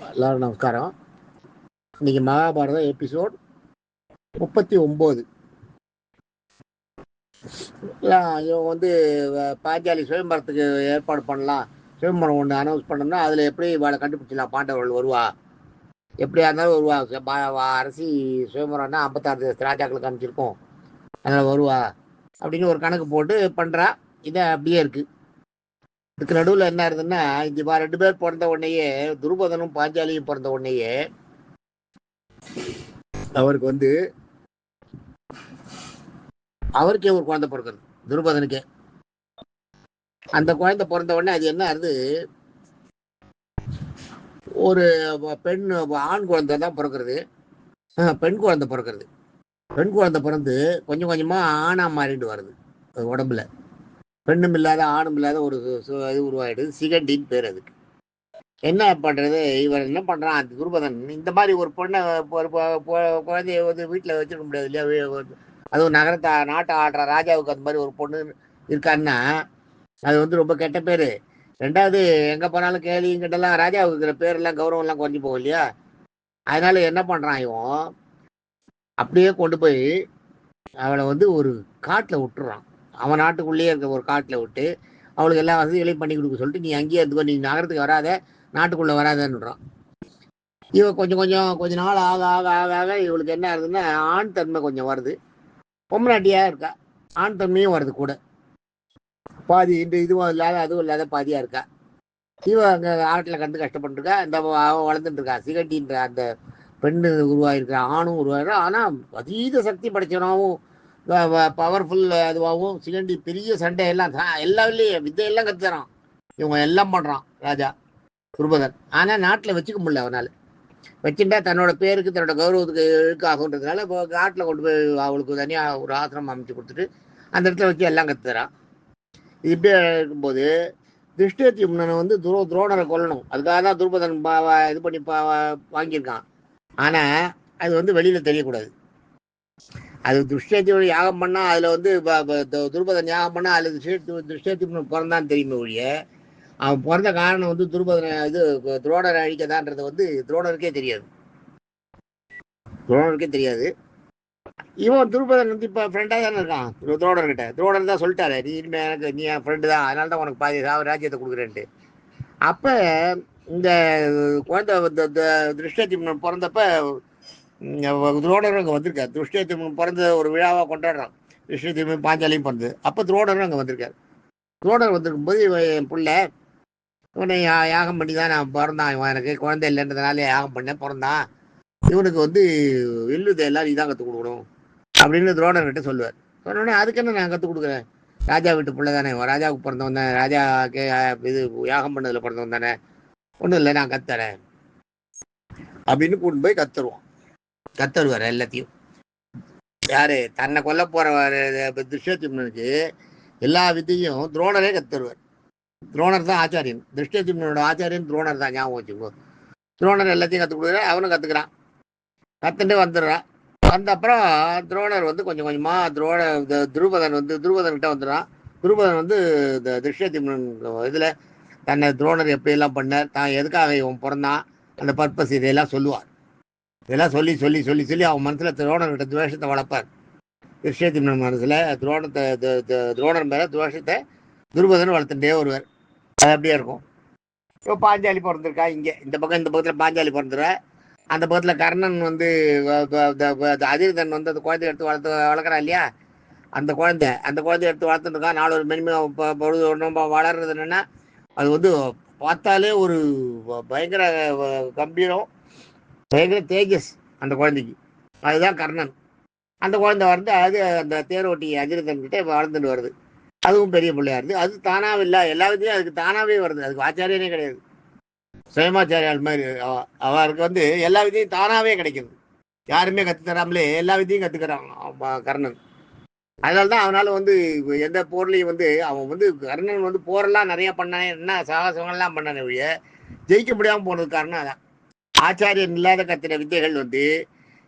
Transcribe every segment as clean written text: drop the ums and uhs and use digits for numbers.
எல்லாரும் நமஸ்காரம். இன்னைக்கு மகாபாரதம் எபிசோட் 39. இவங்க வந்து பாஞ்சாலி சுயம்பரத்துக்கு ஏற்பாடு பண்ணலாம், சுயம்பரம் ஒன்று அனௌன்ஸ் பண்ணோம்னா அதில் எப்படி இவளை கண்டுபிடிச்சிடலாம், பாண்டவர்கள் வருவா, எப்படியா இருந்தாலும் வருவா, அரசி சுயம்பரம்னா 56 ராஜாக்களுக்கு அனுப்பிச்சிருக்கோம், அதனால் வருவா அப்படின்னு ஒரு கணக்கு போட்டு பண்ணுறா. இதை அப்படியே இருக்கு. இதுக்கு நடுவில் என்ன இருந்ததுன்னா, இந்த 2 பேர் பிறந்த உடனேயே, துருபதனும் பாஞ்சாலியும் பிறந்த உடனேயே அவருக்கே ஒரு குழந்தை பிறக்கிறது, துருபதனுக்கே. அந்த குழந்தை பிறந்த உடனே அது என்ன ஆகுது, ஒரு பெண் ஆண் குழந்தை தான் பிறக்கிறது, பெண் குழந்தை பிறக்கிறது. பெண் குழந்தை பிறந்து கொஞ்சம் கொஞ்சமா ஆணா மாறிட்டு வருது. உடம்புல பெண்ணும் இல்லாத ஆணும் இல்லாத ஒரு இது உருவாயிடுது. சிகண்டின்னு பேர் அதுக்கு. என்ன பண்றது, இவர் என்ன பண்றான், அந்த துருபதன் இந்த மாதிரி ஒரு பொண்ணை, ஒரு குழந்தைய வந்து வீட்டில் வச்சிருக்க முடியாது இல்லையா. அதுவும் நாட்டை ஆடுற ராஜாவுக்கு அந்த மாதிரி ஒரு பொண்ணு இருக்கான்னா அது வந்து ரொம்ப கெட்ட பேரு. ரெண்டாவது, எங்க போனாலும் கேலியும் கிட்டலாம் ராஜாவுக்கு இருக்கிற பேரெல்லாம் கௌரவம் எல்லாம் குறைஞ்சி போகும் இல்லையா. அதனால என்ன பண்றான், இவன் அப்படியே கொண்டு போய் அவளை வந்து ஒரு காட்டுல விட்டுறான். அவன் நாட்டுக்குள்ளேயே இருக்க ஒரு காட்டுல விட்டு அவளுக்கு எல்லா வசதிகளையும் பண்ணி கொடுக்க சொல்லிட்டு, நீ அங்கேயே இருந்துக்கோ, நீ நகரத்துக்கு வராத, நாட்டுக்குள்ள வராதன்னுறான். இவன் கொஞ்ச நாள் ஆக ஆக ஆக ஆக இவளுக்கு என்ன ஆகுதுன்னா, ஆண் தன்மை கொஞ்சம் வருது. பொம்மநாட்டியா இருக்கா, ஆண் தன்மையும் வருது கூட. பாதி இந்த இதுவும் இல்லாத அதுவும் இல்லாத பாதியா இருக்கா. இவன் அங்க ஆட்டில் கண்டு கஷ்டப்பட்டுருக்கா. இந்த வளர்ந்துட்டு இருக்கா. சிகண்டின்ற அந்த பெண்ணு உருவாயிருக்கா, ஆணும் உருவாயிருக்கா. ஆனா அதீத சக்தி படைச்சவனாவும் பவர்ஃபுல் அதுவாகவும் சிகண்டி பெரிய சண்டை எல்லாம் எல்லாத்துலயும் வித்தையெல்லாம் கத்துறான். இவங்க எல்லாம் பண்றான் ராஜா துருபதன். ஆனா நாட்டுல வச்சுக்க முடியல அவனால. வச்சுட்டா தன்னோட பேருக்கு தன்னோட கௌரவத்துக்கு இழுக்காகுன்றதுனால இப்போ காட்டில் கொண்டு போய் அவளுக்கு தனியாக ஒரு ஆசிரமம் அமைச்சு கொடுத்துட்டு அந்த இடத்துல வச்சு எல்லாம் கத்துறான். இப்படியே இருக்கும்போது திருஷ்டத்யும்னனை வந்து துரோணரை கொல்லணும், அதுக்காக தான் துருபதன் இது பண்ணி வாங்கியிருக்கான். ஆனா அது வந்து வெளியில தெரியக்கூடாது. அது துஷ்டத்யும்னு யாகம் பண்ணா அதுல வந்து துருபதன் யாகம் பண்ணா அதுல திருஷ்டத்யும்னன் பிறந்தான்னு தெரியுமே ஒழிய, அவன் பிறந்த காரணம் வந்து துருபதனை இது துரோணரை அழிக்கதான்றது வந்து துரோணருக்கே தெரியாது. இவன் துருபதன் வந்து இப்ப ஃப்ரெண்டா தானே இருக்கான் துரோணர் கிட்ட. துரோணர் தான் சொல்லிட்டாரு, நீ இனிமே எனக்கு நீ என் ஃப்ரெண்டு தான், அதனால தான் உனக்கு பாதி ராஜ்யத்தை கொடுக்குறேன்ட்டு. அப்ப இந்த குழந்தை திருஷ்டத்யும்னன் பிறந்தப்ப துரோணரும் அங்கே வந்திருக்காரு. திருஷ்டத்யும்னன் பிறந்த ஒரு விழாவாக கொண்டாடுறான். திருஷ்டத்யும்னன் பாஞ்சாலியும் பிறந்தது. அப்போ துரோணரும் அங்கே வந்திருக்காரு. துரோணர் வந்திருக்கும் போது என் பிள்ளை இவனை யாகம் பண்ணி தான் நான் பிறந்தான், இவன் எனக்கு குழந்தை இல்லைன்றதுனால யாகம் பண்ண பிறந்தான், இவனுக்கு வந்து வில்லுதை எல்லாம் நீ தான் கற்றுக் கொடுக்கணும் அப்படின்னு துரோணர்கிட்ட சொல்லுவார். சொன்னோடனே அதுக்கு என்ன நான் கற்றுக் கொடுக்குறேன், ராஜா வீட்டு பிள்ளை தானே, ராஜாவுக்கு பிறந்தவன் தானே, ராஜாவுக்கு இது யாகம் பண்ணதில் பிறந்தவன் தானே, ஒன்றும் இல்லை நான் கத்துறேன் அப்படின்னு கூட்டு போய் கத்தருவார் எல்லாத்தையும். யாரு தன்னை கொல்ல போற திருஷ்டத்யும்னனுக்கு எல்லா வித்தையும் துரோணரே கத்தருவார். துரோணர் தான் ஆச்சாரியன், திருஷ்டத்யும்னனோட ஆச்சாரியன் துரோணர் தான், ஞாபகம் வச்சுக்கோ. துரோணர் எல்லாத்தையும் கற்றுக் கொடுக்குறாரு, அவனும் கத்துக்கிறான். கத்துட்டு வந்துடுறான். வந்த அப்புறம் துரோணர் வந்து கொஞ்சம் கொஞ்சமா துருபதன் கிட்ட வந்துடுறான். துருபதன் வந்து இந்த திருஷ்டத்யும்னன் இதுல தன்னை துரோணர் எப்படி எல்லாம் பண்ணார், தான் எதுக்காக இவன் பிறந்தான், அந்த பர்பஸ் இதையெல்லாம் சொல்லுவார். இதெல்லாம் சொல்லி சொல்லி சொல்லி சொல்லி அவன் மனசுல துரோணர்கிட்ட துவேஷத்தை வளர்ப்பார். திருஷ்டத்யும்னன் மனசுல துரோணர் மேல துவேஷத்தை துருபதன் வளர்த்துட்டே வருவார். அது அப்படியே இருக்கும். இப்போ பாஞ்சாலி பிறந்திருக்கா, இங்கே இந்த பக்கத்துல பாஞ்சாலி பிறந்துருவா. அந்த பக்கத்துல கர்ணன் வந்து அதிர்தன் வந்து அந்த குழந்தைய எடுத்து வளர்க்குறான் இல்லையா. அந்த குழந்தைய எடுத்து வளர்த்துருக்கான். நாலு ஒரு மென்மை பொழுது நம்ம வளர்றது என்னன்னா, அது வந்து பார்த்தாலே ஒரு பயங்கர கம்பீரம், பயங்கர தேஜஸ் அந்த குழந்தைக்கு. அதுதான் கர்ணன். அந்த குழந்தை வந்து அது அந்த தேரோட்டி அஜிரதன் கிட்ட வளர்ந்துட்டு வருது. அதுவும் பெரிய பிள்ளையா இருந்து அது தானாவே இல்லை, எல்லா விதையும் அதுக்கு தானாவே வருது. அதுக்கு ஆச்சாரியனே கிடையாது, சுயமாச்சாரியால் மாதிரி. அவருக்கு வந்து எல்லா விதையும் தானாவே கிடைக்குது, யாருமே கத்து தராமலே எல்லா விதையும் கத்துக்கிறான் கர்ணன். அதனால்தான் அவனால வந்து எந்த போர்லையும் வந்து அவன் வந்து கர்ணன் வந்து போரெல்லாம் நிறைய பண்ணானே, என்ன சாகசங்கள்லாம் பண்ணானே ஒழிய ஜெயிக்க முடியாம போனது காரணம் அதான். ஆச்சாரியன் இல்லாத கத்தின வித்தைகள் வந்து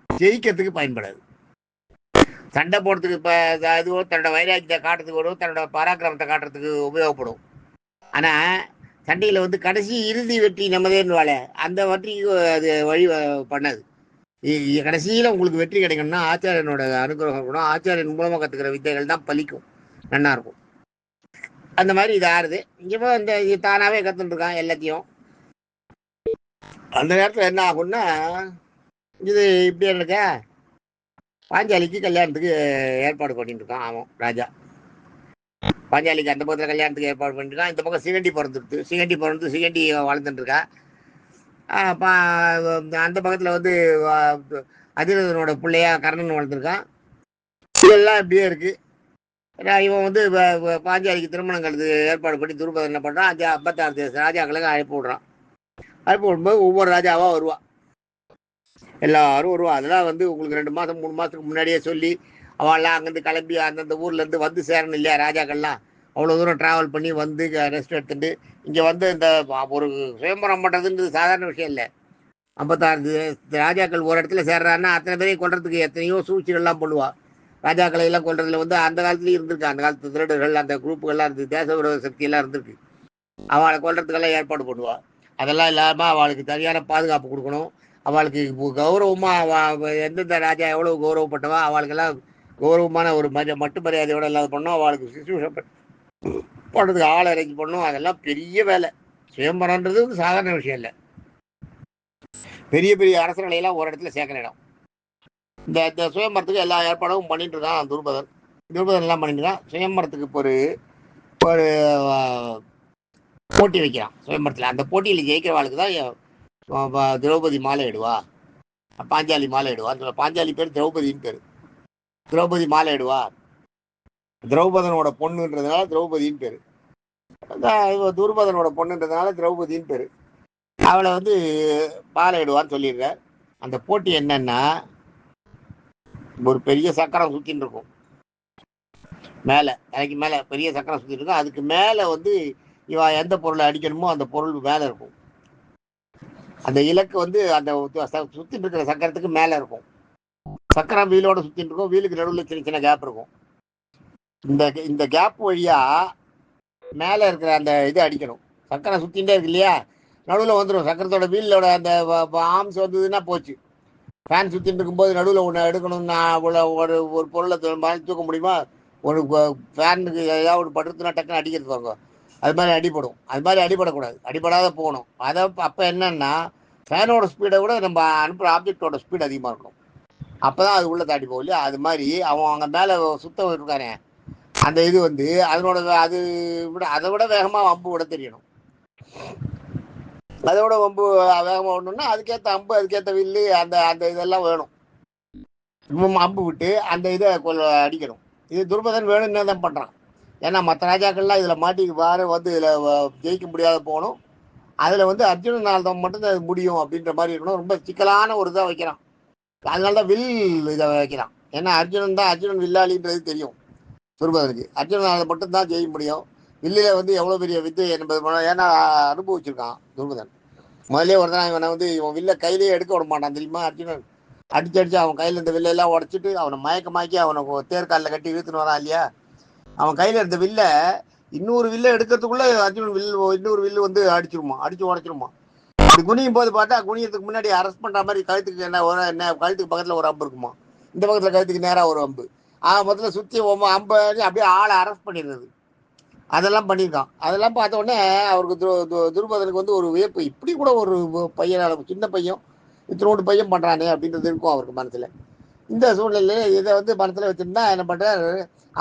ஜெயிக்கிறதுக்கு பயன்படாது. சண்டை போடுறதுக்கு இப்போ இதுவோ தன்னோட வைராக்கியத்தை காட்டுறதுக்கு வரும், தன்னோட பராக்கிரமத்தை காட்டுறதுக்கு உபயோகப்படும். ஆனால் சண்டையில் வந்து கடைசி இறுதி வெற்றி நம்மதேன்னு வாழ அந்த வெற்றிக்கு அது வழி பண்ணாது. கடைசியில் உங்களுக்கு வெற்றி கிடைக்கணும்னா ஆச்சாரியனோட அனுகிரகம் இருக்கணும். ஆச்சாரியன் மூலமாக கற்றுக்கிற வித்தைகள் தான் பலிக்கும், நல்லா இருக்கும். அந்த மாதிரி இது ஆறுது. இங்கே இந்த இது தானாகவே கற்றுட்டு இருக்கான் எல்லாத்தையும். அந்த நேரத்தில் என்ன ஆகும்னா இது இப்படியே இருக்க பாஞ்சாலிக்கு கல்யாணத்துக்கு ஏற்பாடு பண்ணிட்டு இருக்கான் அவன் ராஜா. பாஞ்சாலிக்கு அந்த பக்கத்தில் கல்யாணத்துக்கு ஏற்பாடு பண்ணிருக்கான். இந்த பக்கம் சிகண்டி பிறந்துடுது. சிகண்டி பிறந்து சிகண்டி வளர்ந்துட்டு இருக்கா. அந்த பக்கத்தில் வந்து அதிரதனோட பிள்ளையா கர்ணன் வளர்ந்துருக்கான். இதெல்லாம் இப்படியே இருக்கு. இவன் வந்து பாஞ்சாலிக்கு திருமணம் கலந்து ஏற்பாடு பண்ணி துருபதன் என்ன பண்ணுறான், 56 ராஜாக்களுக்கு அழைப்பு விடுறான். அழைப்பு விடும்போது ஒவ்வொரு ராஜாவாக வருவான், எல்லாரும் வருவா. அதெல்லாம் வந்து உங்களுக்கு 2 மாதம் 3 மாதத்துக்கு முன்னாடியே சொல்லி அவள்லாம் அங்கேருந்து கிளம்பி அந்தந்த ஊர்லேருந்து வந்து சேரணும் இல்லையா. ராஜாக்கள்லாம் அவ்வளோ தூரம் ட்ராவல் பண்ணி வந்து ரெஸ்ட் எடுத்துட்டு இங்கே வந்து இந்த ஒரு சுயம்பரம் பண்ணுறதுன்றது சாதாரண விஷயம் இல்லை. 56 ராஜாக்கள் ஒரு இடத்துல சேர்றான்னா அத்தனை பேரையும் கொள்றதுக்கு எத்தனையோ சூழ்ச்சிகள்லாம் பண்ணுவாள். ராஜாக்களை எல்லாம் கொள்றதுல வந்து அந்த காலத்துலேயும் இருந்திருக்கு. அந்த காலத்து திருடர்கள் அந்த குரூப்புகள்லாம் இருந்து தேச விரோத சக்தியெல்லாம் இருந்திருக்கு. அவளை கொள்றதுக்கெல்லாம் ஏற்பாடு பண்ணுவாள். அதெல்லாம் இல்லாமல் அவளுக்கு சரியான பாதுகாப்பு கொடுக்கணும். அவளுக்கு கௌரவமாக எந்தெந்த ராஜா எவ்வளோ கௌரவப்பட்டவா அவளுக்கெல்லாம் கௌரவமான ஒரு மட்டு மரியாதையோட இல்லாத பண்ணோம். அவளுக்கு சிசுஷம் பண்ணுறதுக்கு ஆள் அரேஞ்ச் பண்ணும். அதெல்லாம் பெரிய வேலை. சுயம்பரன்றது சாதாரண விஷயம் இல்லை. பெரிய பெரிய அரசர்களையெல்லாம் ஒரு இடத்துல சேர்க்கிற இடம். இந்த சுயம்பரத்துக்கு எல்லா ஏற்பாடும் பண்ணிட்டு இருக்கான் துருபதன். துருபதன் எல்லாம் பண்ணிட்டு இருக்கான். சுயம்பரத்துக்கு ஒரு ஒரு போட்டி வைக்கிறான் சுயம்பரத்தில். அந்த போட்டியில் ஜெயிக்கிறவாளுக்கு தான் திரௌபதி மாலை இடுவா, பாஞ்சாலி மாலை இடுவான்னு சொல்ல. பாஞ்சாலி பேர் திரௌபதின்னு பேர். திரௌபதி மாலை இடுவா, திரௌபதனோட பொண்ணுன்றதுனால திரௌபதின்னு பேர். துருபதனோட பொண்ணுன்றதுனால திரௌபதின்னு பேர். அவளை வந்து மாலை இடுவான்னு சொல்லிடுற. அந்த போட்டி என்னன்னா ஒரு பெரிய சக்கரம் சுத்தின்னு இருக்கும் மேலே, தலைக்கு மேலே பெரிய சக்கரம் சுத்திட்டு இருக்கும். அதுக்கு மேலே வந்து இவ எந்த பொருளை அடிக்கணுமோ அந்த பொருள் மேலே இருக்கும். அந்த இலக்கு வந்து அந்த சுத்திட்டு இருக்கிற சக்கரத்துக்கு மேலே இருக்கும். சக்கரம் வீலோட சுத்திட்டு இருக்கும். வீலுக்கு நடுவில் சின்ன சின்ன கேப் இருக்கும். இந்த கேப் வழியா மேலே இருக்கிற அந்த இது அடிக்கணும். சக்கரம் சுத்திகிட்டே இருக்கு இல்லையா, நடுவில் வந்துடும். சக்கரத்தோட வீலோட அந்த ஆர்ம்ஸ் வந்ததுன்னா போச்சு. ஃபேன் சுற்றிட்டு இருக்கும்போது நடுவில் ஒன்று எடுக்கணும்னா ஒரு ஒரு பொருளை தூக்க முடியுமா? ஒரு ஃபேனுக்கு ஏதாவது ஒரு படுத்துனா டக்குன்னு அடிக்கிறது வாங்க, அது மாதிரி அடிப்படும். அது மாதிரி அடிபடக்கூடாது, அடிபடாத போகணும். அதை அப்போ என்னன்னா ஃபேனோட ஸ்பீடை விட நம்ம அனுப்புகிற ஆப்ஜெக்டோட ஸ்பீடு அதிகமாக இருக்கணும். அப்போ தான் அது உள்ளே தாண்டி போகும் இல்லையா. அது மாதிரி அவன் அங்கே மேலே சுத்தம் இருக்கானே அந்த இது வந்து அதனோட அது விட அதை விட வேகமாக அம்பு விட தெரியணும். அதோட வம்பு வேகமாக விடணும்னா அதுக்கேற்ற அம்பு, அதுக்கேற்ற வில்லு, அந்த அந்த இதெல்லாம் வேணும். அம்பு விட்டு அந்த இதை அடிக்கணும். இது துருபதன் வேணும்னு தான் பண்ணுறான். ஏன்னா மற்ற ராஜாக்கள்லாம் இதில் மாட்டிக்கு பாரு வந்து இதில் ஜெயிக்க முடியாத போகணும். அதில் வந்து அர்ஜுனனால் தான் மட்டும்தான் அது முடியும் அப்படின்ற மாதிரி இருக்கணும். ரொம்ப சிக்கலான ஒரு இதாக வைக்கிறான். அதனால தான் வில் இதை வைக்கிறான். ஏன்னா அர்ஜுனன் வில்லாளின்றது தெரியும் துருபதனுக்கு. அர்ஜுனனால் மட்டும்தான் ஜெயிக்க முடியும். வில்லில் வந்து எவ்வளோ பெரிய வித்து என்பது ஏன்னா அனுபவிச்சிருக்கான் துருபதன். முதலே ஒரு தான் இவனை வந்து இவன் வில்ல கையிலேயே எடுக்க விட மாட்டான் தெரியுமா. அர்ஜுனன் அடிச்சு அவன் கையில் இருந்த வில்லெல்லாம் உடச்சிட்டு அவனை மயக்கமாக்கி அவனை தேர்காலில் கட்டி இழுத்துன்னு வரான் இல்லையா. அவன் கையில் இருந்த வில்ல இன்னொரு வில்ல எடுக்கிறதுக்குள்ள அர்ஜுனன் இன்னொரு வில்லு வந்து அடிச்சு உடச்சிருமா. அப்படி குனியும் போது பார்த்தா குனியத்துக்கு முன்னாடி அரெஸ்ட் பண்ற மாதிரி கழுத்துக்கு என்ன கழுத்துக்கு பக்கத்தில் ஒரு அம்பு இருக்குமா, இந்த பக்கத்தில் கழுத்துக்கு நேராக ஒரு அம்பு. முதல்ல சுற்றி அம்பு அப்படியே ஆளை அரெஸ்ட் பண்ணிடுறது. அதெல்லாம் பண்ணியிருக்கான். அதெல்லாம் பார்த்த உடனே அவருக்கு துருபதனுக்கு வந்து ஒரு வியப்பு. இப்படி கூட ஒரு பையன், சின்ன பையன் இத்தனோடு பையன் பண்ணுறானே அப்படின்றது இருக்கும் அவருக்கு மனசில். இந்த சூழ்நிலையில் இதை வந்து மனசில் வச்சுருந்தா என்ன பண்ணுறார்,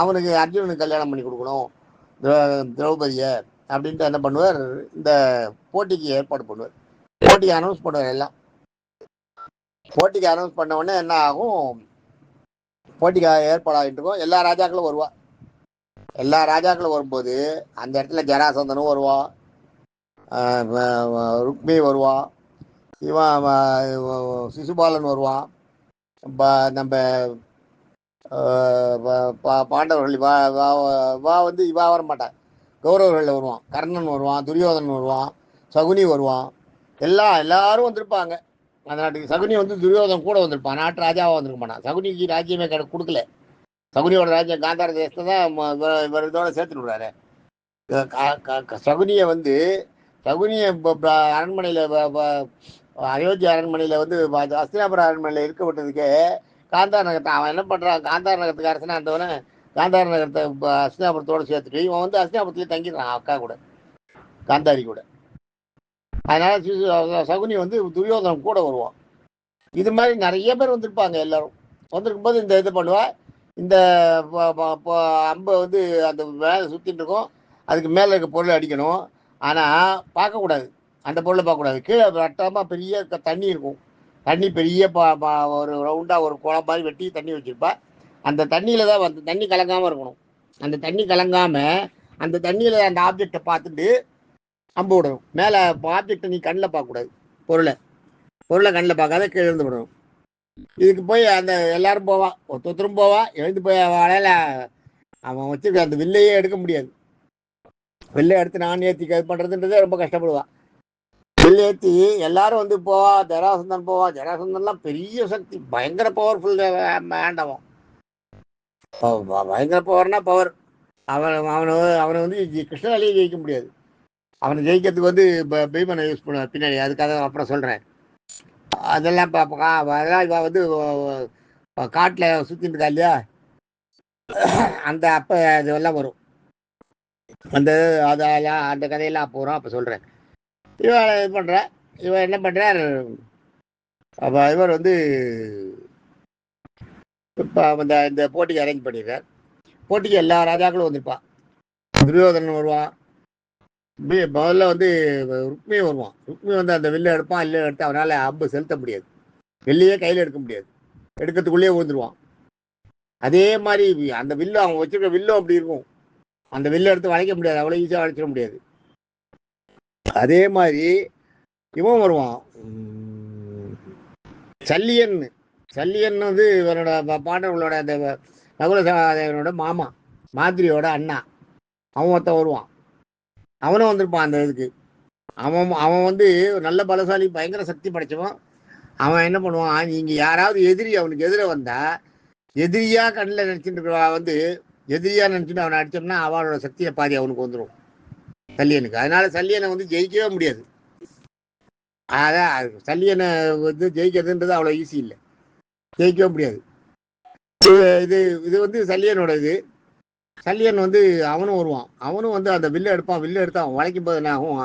அவனுக்கு அர்ஜுனனுக்கு கல்யாணம் பண்ணி கொடுக்கணும் திரௌபதியை அப்படின்ட்டு என்ன பண்ணுவார், இந்த போட்டிக்கு ஏற்பாடு பண்ணுவார். போட்டிக்கு அனௌன்ஸ் பண்ணுவார். எல்லாம் போட்டிக்கு அனௌன்ஸ் பண்ண உடனே என்ன ஆகும், போட்டிக்கு ஏற்பாடாகிட்டு இருக்கும். எல்லா ராஜாக்களும் வருவா. எல்லா ராஜாக்களும் வரும்போது அந்த இடத்துல ஜராசந்தனும் வருவான், ருக்மி வருவான், இவன் சிசுபாலன் வருவான், நம்ம பாண்டவர்கள் வந்து இவா வர மாட்டான். கௌரவர்களில் வருவான். கர்ணன் வருவான், துரியோதனன் வருவான், சகுனி வருவான். எல்லாரும் வந்திருப்பாங்க அந்த நாட்டுக்கு. சகுனி வந்து துரியோதன் கூட வந்திருப்பான். நாட்டு ராஜாவாக வந்திருக்க மாட்டான். சகுனிக்கு ராஜ்யமே கொடுக்கல. சகுனியோட ராஜ்யம் காந்தார தேசத்தை தான் இவர் இதோட சேர்த்துட்டு விடுறாரு. சகுனியை வந்து சகுனியை அரண்மனையில் அயோத்தி அரண்மனையில் வந்து அஸ்தினாபுர அரண்மனையில் இருக்க விட்டதுக்கு காந்தார் நகரத்தை அவன் என்ன பண்ணுறான், காந்தார் நகரத்துக்கு அரசனா இருந்தவன காந்தார் நகரத்தை அஸ்தினாபுரத்தோடு சேர்த்துட்டு இவன் வந்து அஸ்தினாபுரத்துலேயே தங்கிடுறான் அக்கா கூட, காந்தாரி கூட. அதனால சகுனி வந்து துரியோதனம் கூட வருவான். இது மாதிரி நிறைய பேர் வந்திருப்பாங்க. எல்லாரும் வந்திருக்கும் போது இந்த இது பண்ணுவா, இந்த அம்பை வந்து அந்த மேலே சுற்றிட்டு இருக்கும், அதுக்கு மேலே இருக்க பொருளை அடிக்கணும். ஆனால் பார்க்கக்கூடாது, அந்த பொருளை பார்க்கக்கூடாது. கீழே வட்டமாக பெரிய தண்ணி இருக்கும், தண்ணி பெரிய ஒரு ரவுண்டாக ஒரு குளம் மாதிரி வெட்டி தண்ணி வச்சுருப்பா. அந்த தண்ணியில் தான் வந்து தண்ணி கலங்காமல் இருக்கணும். அந்த தண்ணி கலங்காமல் அந்த தண்ணியில் அந்த ஆப்ஜெக்டை பார்த்துட்டு அம்பு விடணும். மேலே ஆப்ஜெக்டை நீ கண்ணில் பார்க்கக்கூடாது, பொருளை கண்ணில் பார்க்காத கீழே இருந்து விடணும். இதுக்கு போய் அந்த எல்லாரும் போவான், ஒருத்தரும் போவா, எழுந்து போய் வாழையில அவன் வச்சிருக்க அந்த வில்லையே எடுக்க முடியாது. வில்லை எடுத்து நான் ஏற்றி இது பண்ணுறதுன்றதே ரொம்ப கஷ்டப்படுவான். வில்லை ஏற்றி எல்லாரும் வந்து போவா. ஜராசந்தன் போவான். ஜராசந்தன்லாம் பெரிய சக்தி, பயங்கர பவர்ஃபுல் வேண்டவன், பயங்கர பவர்னா பவர். அவனை வந்து கிருஷ்ணனாலேயே ஜெயிக்க முடியாது. அவனை ஜெயிக்கிறதுக்கு வந்து பீமனை யூஸ் பண்ணுவான் பின்னாடி. அதுக்காக அப்புறம் சொல்கிறேன். அதெல்லாம் அதெல்லாம் இவன் வந்து காட்டில் சுற்றிட்டு இருக்கா இல்லையா, அந்த அப்போ இதெல்லாம் வரும். அதெல்லாம் அந்த கதையெல்லாம் அப்போ வரும், அப்போ சொல்கிறேன். இவன் இது பண்ணுற, இவன் என்ன பண்ணுறார், அப்போ இவர் வந்து இப்போ இந்த போட்டிக்கு அரேஞ்ச் பண்ணிடுறார். போட்டிக்கு எல்லா ராஜாக்களும் வந்திருப்பான். துரியோதனன் வருவான். முதல்ல வந்து ருக்மி வருவான். ருக்மி வந்து அந்த வில்லை எடுப்பான். வில்லை எடுத்து அவனால் அம்பு செலுத்த முடியாது, வெள்ளையே கையில் எடுக்க முடியாது, எடுக்கிறதுக்குள்ளேயே விழுந்துருவான். அதே மாதிரி அந்த வில்லு அவன் வச்சிருக்க வில்லும் அப்படி இருக்கும், அந்த வில்லை எடுத்து வளைக்க முடியாது, அவ்வளோ ஈஸியாக வளைச்சிட முடியாது. அதே மாதிரி இவன் வருவான், சல்லியன் வந்து இவனோட பாண்டவங்களோட அந்த நகுல சகாதேவனோட மாமா, மாதிரியோட அண்ணா, அவன் ஒருத்தன் வருவான். அவனும் வந்திருப்பான் அந்த இதுக்கு. அவன் வந்து நல்ல பலசாலி, பயங்கர சக்தி படைச்சவன். அவன் என்ன பண்ணுவான், நீங்க யாராவது எதிரி அவனுக்கு எதிர வந்தா எதிரியா கண்ணில் நினைச்சுட்டு இருக்கிற வந்து எதிரியா நினைச்சுட்டு அவனை அடிச்சோம்னா அவனோட சக்தியை பாதி அவனுக்கு வந்துடும், சல்லியனுக்கு. அதனால சல்லியனை வந்து ஜெயிக்கவே முடியாது. அதான் சல்லியனை வந்து ஜெயிக்கிறதுன்றது அவ்வளோ ஈஸி இல்லை, ஜெயிக்கவே முடியாது. இது இது வந்து சல்லியனோட இது. சல்லியன் வந்து அவனும் வருவான். அவனும் வந்து அந்த வில்லை எடுப்பான். வில்லை எடுத்து அவன் வளைக்கும் போது என்ன ஆகும்,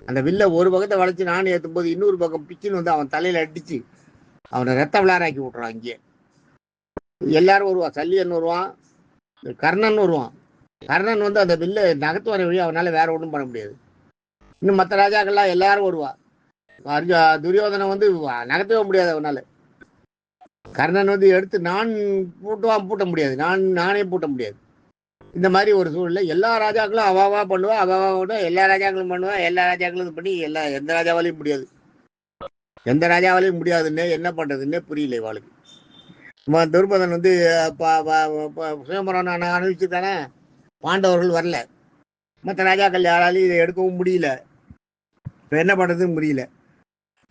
அந்த வில்லை ஒரு பக்கத்தை வளைச்சு நான் ஏற்றும் போது இன்னொரு பக்கம் பிச்சுன்னு வந்து அவன் தலையில அடிச்சு அவனை ரத்த விளாராக்கி விட்றான். இங்கே எல்லாரும் வருவான். சல்லியன் வருவான், கர்ணன் வருவான். கர்ணன் வந்து அந்த வில்லை நகர்த்து வர வழி அவனால வேற ஒன்றும் பண்ண முடியாது. இன்னும் மற்ற ராஜாக்கள்லாம் எல்லாரும் வருவா. துரியோதனை வந்து நகர்த்தவே முடியாது அவனால. கர்ணன் வந்து எடுத்து நான் பூட்ட முடியாது, நானே பூட்ட முடியாது. இந்த மாதிரி ஒரு சூழ்நிலை. எல்லா ராஜாக்களும் அவாவா பண்ணுவா, அவாவோட எல்லா ராஜாக்களும் பண்ணுவா, எல்லா ராஜாக்களும் இது பண்ணி எந்த ராஜாவாலையும் முடியாது, எந்த ராஜாவாலையும் முடியாதுன்னே என்ன பண்ணுறதுன்னே புரியல இவாளுக்கு. துர்பதன் வந்து சுயம்பரம் நான் அனுபவிச்சுதானே, பாண்டவர்கள் வரல, மற்ற ராஜாக்கள் யாராலையும் இதை எடுக்கவும் முடியல. இப்போ என்ன பண்ணுறதுன்னு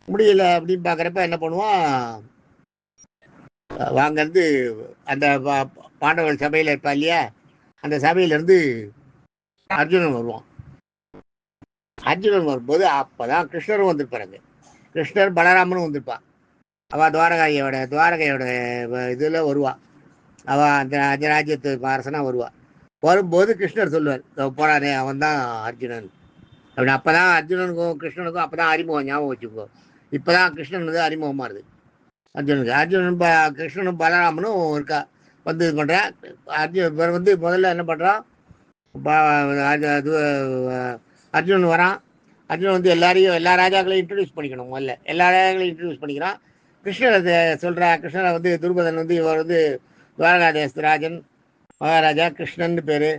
முடியல அப்படின்னு பார்க்குறப்ப என்ன பண்ணுவான், வாங்கிறது அந்த பாண்டவர்கள் சபையில் இருப்பா இல்லையா, அந்த சபையிலேருந்து அர்ஜுனன் வருவான். அர்ஜுனன் வரும்போது அப்போதான் கிருஷ்ணரும் வந்திருப்பாருங்க. கிருஷ்ணர் பலராமனும் வந்திருப்பான். அவள் துவாரகையோட இதில் வருவாள். அவள் அந்த ராஜ்யத்துக்கு அரசனாக வருவாள். வரும்போது கிருஷ்ணர் சொல்லுவார், போறானே அவன் தான் அர்ஜுனன் அப்படின்னு. அப்போ தான் அர்ஜுனனுக்கும் கிருஷ்ணனுக்கும் அப்போ தான் அறிமுகம், ஞாபகம் வச்சுக்கோ. இப்போ தான் கிருஷ்ணன் வந்து அறிமுகமாக இருக்குது அர்ஜுனனுக்கு. கிருஷ்ணனும் பலராமனும் இருக்கா வந்து இது பண்ணுறான். இவர் வந்து முதல்ல என்ன பண்ணுறான், அர்ஜுனன் வரான். அர்ஜுனன் வந்து எல்லா ராஜாக்களையும் இன்ட்ரடியூஸ் பண்ணிக்கணும். முதல்ல எல்லா ராஜாக்களையும் இன்ட்ரடியூஸ் பண்ணிக்கிறான். கிருஷ்ணரை சொல்கிறா. கிருஷ்ணரை வந்து துருபதன் வந்து இவர் வந்து துவாரகாதேசராஜன் மகாராஜா கிருஷ்ணன் பேர்,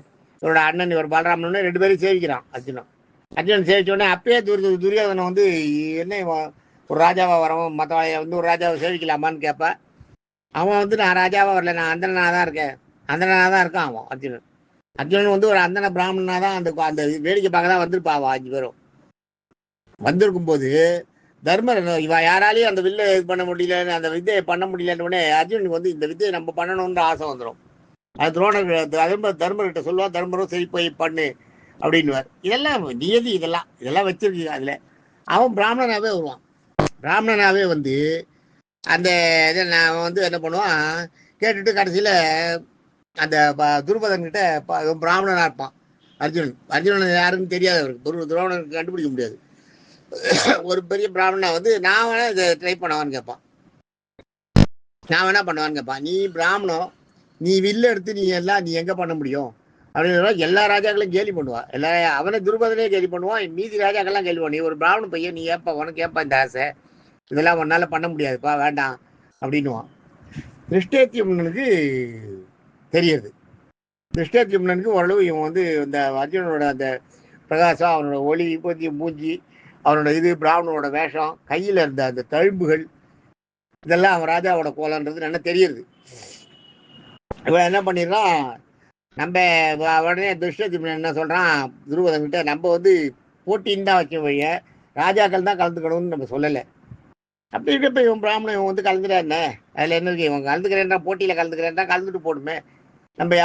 இவரோட அண்ணன் இவர் பலராமன், 2 பேரும் சேவிக்கிறான் அர்ஜுனன் சேவிச்சோடனே அப்பயே துரியோதனை வந்து என்ன ஒரு ராஜாவாக வரவன் மற்றவாளைய வந்து ஒரு ராஜாவை சேவிக்கலாமான்னு கேட்ப. அவன் வந்து நான் ராஜாவாக வரல, நான் அந்தனாக தான் இருக்கேன், அந்தனாக தான் இருக்கான் அவன். அர்ஜுனன் வந்து ஒரு அந்தன பிராமணனாக தான் அந்த வேடிக்கை பார்க்க தான் வந்திருப்பா. அவன் 5 பேரும் வந்திருக்கும் போது தர்மர் இவ யாராலையும் அந்த வில்லை இது பண்ண முடியலன்னு, அந்த வித்தையை பண்ண முடியலன்னு அர்ஜுனுக்கு வந்து இந்த வித்தையை நம்ம பண்ணணுன்ற ஆசை வந்துடும். அது தர்மர்கிட்ட சொல்லுவா. தர்மரும் சரி போய் பண்ணு அப்படின்னுவார். இதெல்லாம் நியதி, இதெல்லாம் வச்சிருக்கீங்க. அதில் அவன் பிராமணனாகவே வருவான். பிராமணனாகவே வந்து அந்த இதை நான் வந்து என்ன பண்ணுவான், கேட்டுட்டு கடைசியில் அந்த துருபதன் கிட்ட பிராமணனாக இருப்பான் அர்ஜுனன் யாருன்னு தெரியாது அவருக்கு. துரோணனுக்கு கண்டுபிடிக்க முடியாது. ஒரு பெரிய பிராமணா வந்து நான் வேணா இதை ட்ரை பண்ணுவான்னு கேட்பான். நான் வேணா பண்ணுவான்னு கேட்பான். நீ பிராமணம், நீ வில்ல எடுத்து நீ எங்கே பண்ண முடியும் அப்படின்னு எல்லா ராஜாக்களையும் கேலி பண்ணுவான். அவனை துருபதனே கேலி பண்ணுவான், மீதி ராஜாக்கள்லாம் கேள்வி பண்ணுவான். நீ ஒரு பிராமண பையன், நீ ஏப்பா உனக்கு ஏப்பா இந்த ஆசை, இதெல்லாம் உன்னால் பண்ண முடியாதுப்பா, வேண்டாம் அப்படின்னுவான். திருஷ்டேத்யும்னனுக்கு தெரியுது. திருஷ்டேத்யும்னனுக்கு ஓரளவு இவன் வந்து இந்த அர்ஜுனனோட அந்த பிரகாசம், அவனோட ஒளி மூஞ்சி, அவனோட பிராமணனோட வேஷம், கையில் இருந்த அந்த தழும்புகள், இதெல்லாம் அவன் ராஜாவோட கோலன்றது நல்லா தெரியுது. இவன் என்ன பண்ணிடுறான், நம்ம உடனே திருஷ்டத்யும்னன் என்ன சொல்கிறான் துருபதன் கிட்ட, நம்ம வந்து போட்டின்னு தான் வைக்க வழிய ராஜாக்கள் தான் கலந்துக்கணும்னு நம்ம சொல்லலை. அப்படி இருக்கப்ப இவன் பிராமணன் இவன் வந்து கலந்துட்டாருண்ணே, அதில் என்ன இருக்கு, இவன் கலந்துக்கிறேன்டா, போட்டியில் கலந்துக்கிறேன்டா, கலந்துட்டு போடுமே. நம்ம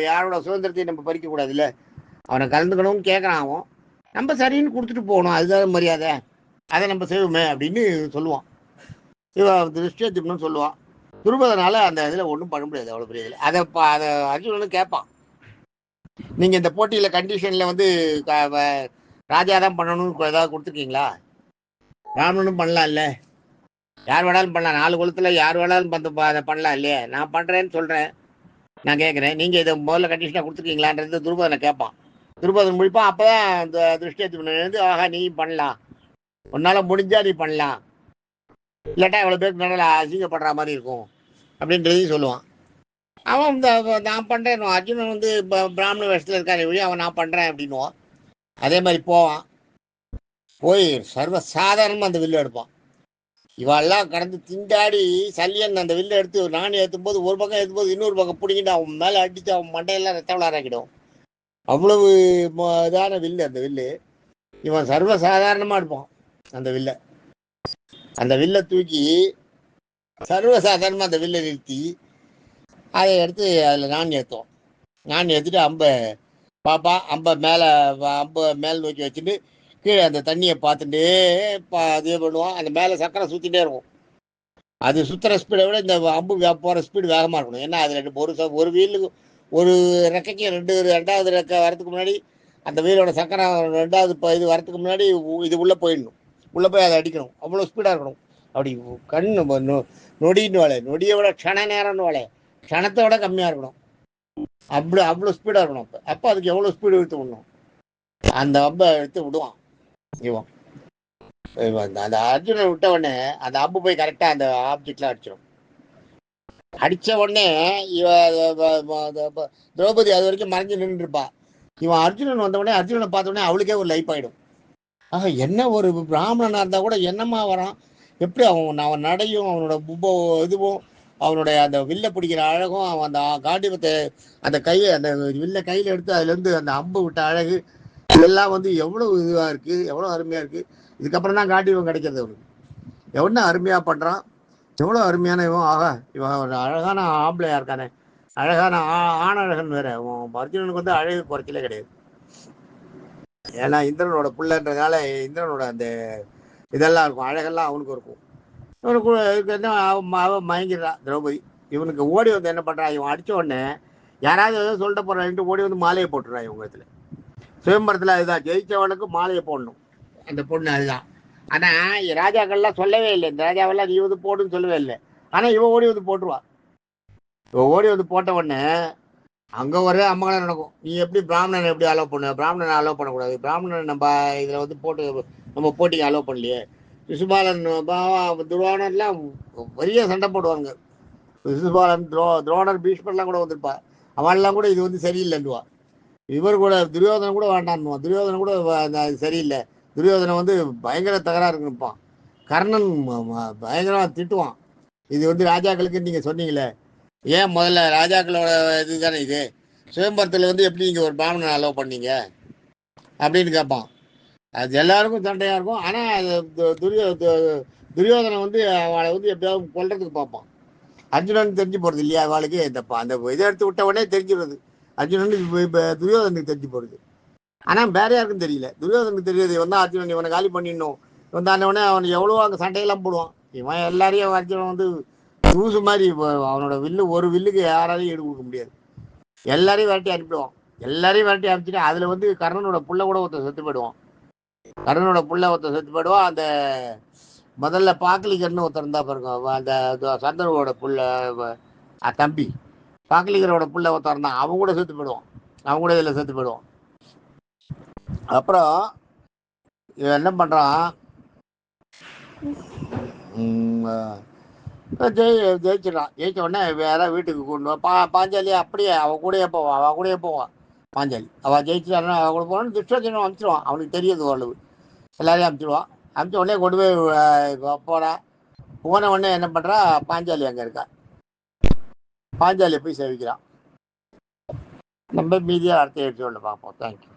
யாரோட சுதந்திரத்தையும் நம்ம பறிக்கக்கூடாதுல்ல. அவனை கலந்துக்கணும்னு கேட்குறான் அவன், நம்ம சரின்னு கொடுத்துட்டு போகணும், அதுதான் மரியாதை, அதை நம்ம செய்வோமே அப்படின்னு சொல்லுவான். இவன் திருஷ்டத்யும்னன் சொல்லுவான். துருபதனால அந்த இதில் ஒன்றும் பண்ண முடியாது, அவ்வளோ பெரிய இதில். அதை அர்ஜுனனும் கேட்பான், நீங்கள் இந்த போட்டியில் கண்டிஷனில் வந்து ராஜா தான் பண்ணணும்னு ஏதாவது கொடுத்துருக்கீங்களா? பிராமணனும் பண்ணலாம் இல்லை, யார் வேணாலும் பண்ணலாம், 4 குலத்தில் யார் வேணாலும் அதை பண்ணலாம் இல்லையே, நான் பண்ணுறேன்னு சொல்கிறேன், நான் கேட்குறேன், நீங்கள் இதை முதல்ல கண்டிஷனாக கொடுத்துருக்கீங்களான்றது துருபதனை கேட்பான். துருபதன் முடிப்பான். அப்போ தான் அந்த திருஷ்டத்யும்னன் இருந்து, ஆஹா நீ பண்ணலாம், உன்னால் முடிஞ்சா நீ பண்ணலாம், இல்லாட்டா எவ்வளோ பேருக்கு நல்லா அசிங்கப்படுற மாதிரி இருக்கும் அப்படின்றதையும் சொல்லுவான். அவன் இந்த நான் பண்ணுறேன், அர்ஜுனன் வந்து பிராமண வேஷத்தில் இருக்காரு வழி, அவன் நான் பண்ணுறேன் அப்படின்னுவான். அதே மாதிரி போவான், போய் சர்வசாதாரணமாக அந்த வில்லு எடுப்பான். இவெல்லாம் கடந்து திண்டாடி சல்லியன் அந்த வில்லை எடுத்து நாணி ஏற்றும் போது, ஒரு பக்கம் ஏற்றும் போது இன்னொரு பக்கம் பிடிங்கிட்டு அவன் மேலே அடித்து அவன் மண்டையெல்லாம் ரத்த விளாராக்கிடும். அவ்வளவு இதான வில்லு அந்த வில்லு. இவன் சர்வசாதாரணமாக எடுப்பான் அந்த வில்லை. அந்த வில்லை தூக்கி சர்வசாதாரணமாக அந்த வில்லை நிறுத்தி அதை எடுத்து அதில் நான் ஏற்றுவோம். நான் ஏற்றிட்டு அம்பை மேலே நோக்கி வச்சுட்டு கீழே அந்த தண்ணியை பார்த்துட்டே இதே பண்ணுவான். அந்த மேலே சக்கரை சுற்றிட்டே இருக்கும். அது சுற்றுற ஸ்பீடை விட இந்த அம்பு போகிற ஸ்பீடு வேகமாக இருக்கணும். ஏன்னா அதில் ஒரு வீலுக்கு ஒரு ரெக்கைக்கு ரெண்டாவது ரெக்கை வரத்துக்கு முன்னாடி அந்த வீலோட சக்கரை ரெண்டாவது இது வரத்துக்கு முன்னாடி இது உள்ளே போயிடணும், உள்ளே போய் அதை அடிக்கணும். அவ்வளோ ஸ்பீடாக இருக்கணும். அப்படி கண்ணு நொடின்னு வாழை, நொடியை விட க்ஷண நேரம்னு வாழை, க்ஷணத்தை விட கம்மியாக இருக்கணும். அவ்வளோ ஸ்பீடாக இருக்கணும். அப்போ அதுக்கு எவ்வளோ ஸ்பீடு எடுத்து விடணும், அந்த அம்பை எடுத்து விடுவான் இவன். அந்த அர்ஜுனன் விட்ட உடனே அந்த அம்பு போய் கரெக்டாக அந்த ஆப்ஜெக்ட்லாம் அடிச்சிடும். அடித்த உடனே திரௌபதி அது வரைக்கும் மறைஞ்சு நின்றுருப்பா. இவன் அர்ஜுனன் வந்த உடனே, அர்ஜுனனை பார்த்த உடனே அவளுக்கே ஒரு லைஃப் ஆகிடும். ஆக என்ன ஒரு பிராமணனாக இருந்தால் கூட என்னம்மா வரான், எப்படி அவன் நடையும் அவனோட இதுவும் அவனுடைய அந்த வில்லை பிடிக்கிற அழகும், அவன் அந்த காண்டிபத்தை அந்த கையை அந்த வில்லை கையில் எடுத்து அதுலேருந்து அந்த அம்பு விட்ட அழகு, இதெல்லாம் வந்து எவ்வளோ இதுவாக இருக்குது, எவ்வளோ அருமையாக இருக்குது. இதுக்கப்புறம் தான் காண்டிபம் கிடைக்கிறது அவனுக்கு. எவ்வளோ அருமையாக பண்ணுறான், எவ்வளோ அருமையான இவன். ஆகா இவன் ஒரு அழகான ஆம்பளையாக இருக்கானே, அழகான ஆணழகன் வேற. அர்ஜுனனுக்கு வந்து அழகு குறைச்சலே கிடையாது. ஏன்னா இந்திரனோட பிள்ளைன்றதுனால இந்திரனோட அந்த இதெல்லாம் இருக்கும், அழகெல்லாம் அவனுக்கு இருக்கும். இவனுக்கு என்ன அவன் மயங்கிடுறான் திரௌபதி. இவனுக்கு ஓடி வந்து என்ன பண்ணுறான், இவன் அடித்த உடனே யாராவது எதாவது சொல்லிட்டு போகிறான்ட்டு ஓடி வந்து மாலையை போட்டுறான் இவங்க இடத்துல. சுயம்பரத்தில் அதுதான், ஜெயிச்சவனுக்கு மாலையை போடணும் அந்த பொண்ணு, அதுதான். ஆனால் ராஜாக்கள்லாம் சொல்லவே இல்லை, இந்த ராஜாவெல்லாம் நீ வந்து போடுன்னு சொல்லவே இல்லை. ஆனால் இவன் ஓடி வந்து போட்டுருவான். இவன் ஓடி வந்து போட்ட உடனே அங்கே ஒரே அம்மகலம் நடக்கும். நீ எப்படி பிராமணனை எப்படி அலோவ் பண்ண, பிராமணனை அலோவ் பண்ணக்கூடாது, பிராமணனை நம்ம இதில் வந்து நம்ம போட்டிக்கு அலோவ் பண்ணலையே. சிசுபாலன் துரோணர்லாம் பெரிய சண்டை போடுவாங்க. சிசுபாலன் துரோணர் பீஷ்மர்லாம் கூட வந்திருப்பா. அவன்லாம் கூட இது வந்து சரியில்லைன்னுவா. இவர் கூட துரியோதனை கூட வேண்டான்னுவான். துரியோதனை கூட அது சரியில்லை. துரியோதனை வந்து பயங்கர தகராறு இருப்பான். கர்ணன் பயங்கரமாக திட்டுவான். இது வந்து ராஜாக்களுக்கு நீங்கள் சொன்னீங்களே, ஏன் முதல்ல ராஜாக்களோட இது தானே இது, சுயம்பரத்தில் வந்து எப்படி நீங்கள் ஒரு பிராமணனை அலோவ் பண்ணீங்க அப்படின்னு கேட்பான். அது எல்லாருக்கும் சண்டையாக இருக்கும். ஆனால் துரியோதனை வந்து அவளை வந்து எப்படியாவது கொல்றதுக்கு பார்ப்பான். அர்ஜுனனுக்கு தெரிஞ்சு போகிறது இல்லையா அவளுக்கு, அந்த இதை எடுத்து விட்ட உடனே தெரிஞ்சிடுறது அர்ஜுனனுக்கு, இப்போ துரியோதனுக்கு தெரிஞ்சு போகிறது. ஆனால் வேற யாருக்கும் தெரியல. துரியோதனுக்கு தெரியாது இவன் தான் அர்ஜுனன், இவனை காலி பண்ணிடணும். இவன் தானே அவன் எவ்வளோ அங்கே சண்டையெல்லாம் போடுவான். இவன் எல்லாரையும் அர்ஜுனன் வந்து தூசு மாதிரி அவனோட வில்லு, ஒரு வில்லுக்கு யாராலையும் ஈடு கொடுக்க முடியாது. எல்லாரையும் விரட்டி அனுப்பிடுவான். எல்லாரையும் விரட்டி அனுப்பிச்சுட்டு அதில் வந்து கர்ணனோட புள்ள கூட ஒருத்தர் செத்து போயிடுவான். கர்ணனோட புள்ள ஒருத்தர் செத்து போயிடுவான். அந்த முதல்ல பாக்கலிகர்னு ஒருத்தர் இருந்தா பாருங்க, அந்த சந்தனுவோட புள்ள தம்பி பாக்கலிகரோட புள்ள ஒருத்தர் இருந்தான், அவன் கூட செத்து போயிடுவான். அவன் கூட இதில் செத்து போயிடுவான். அப்புறம் இவன் என்ன பண்றான், ஜெயிச்சிடறான். ஜெயிச்ச உடனே வேற வீட்டுக்கு கொண்டு பாஞ்சாலியா அப்படியே அவன் கூடயே போவான். அவன் கூடயே போவான் பாஞ்சாலி. அவன் ஜெயிச்சிட்டாருன்னா அவன் கூட போவான்னு துஷ்டஜனம் அனுப்பிச்சிடுவான். அவனுக்கு தெரியாது ஓரளவு. எல்லாரையும் அனுப்பிச்சிடுவான். அனுப்பிச்ச உடனே கொண்டு போய் போறா. போன உடனே என்ன பண்றா, பாஞ்சாலி அங்க இருக்கா. பாஞ்சாலியை போய் சேவிக்கிறான். நம்ம மீதியாக அடுத்த எபிசோடில் பார்ப்போம். தேங்க்யூ.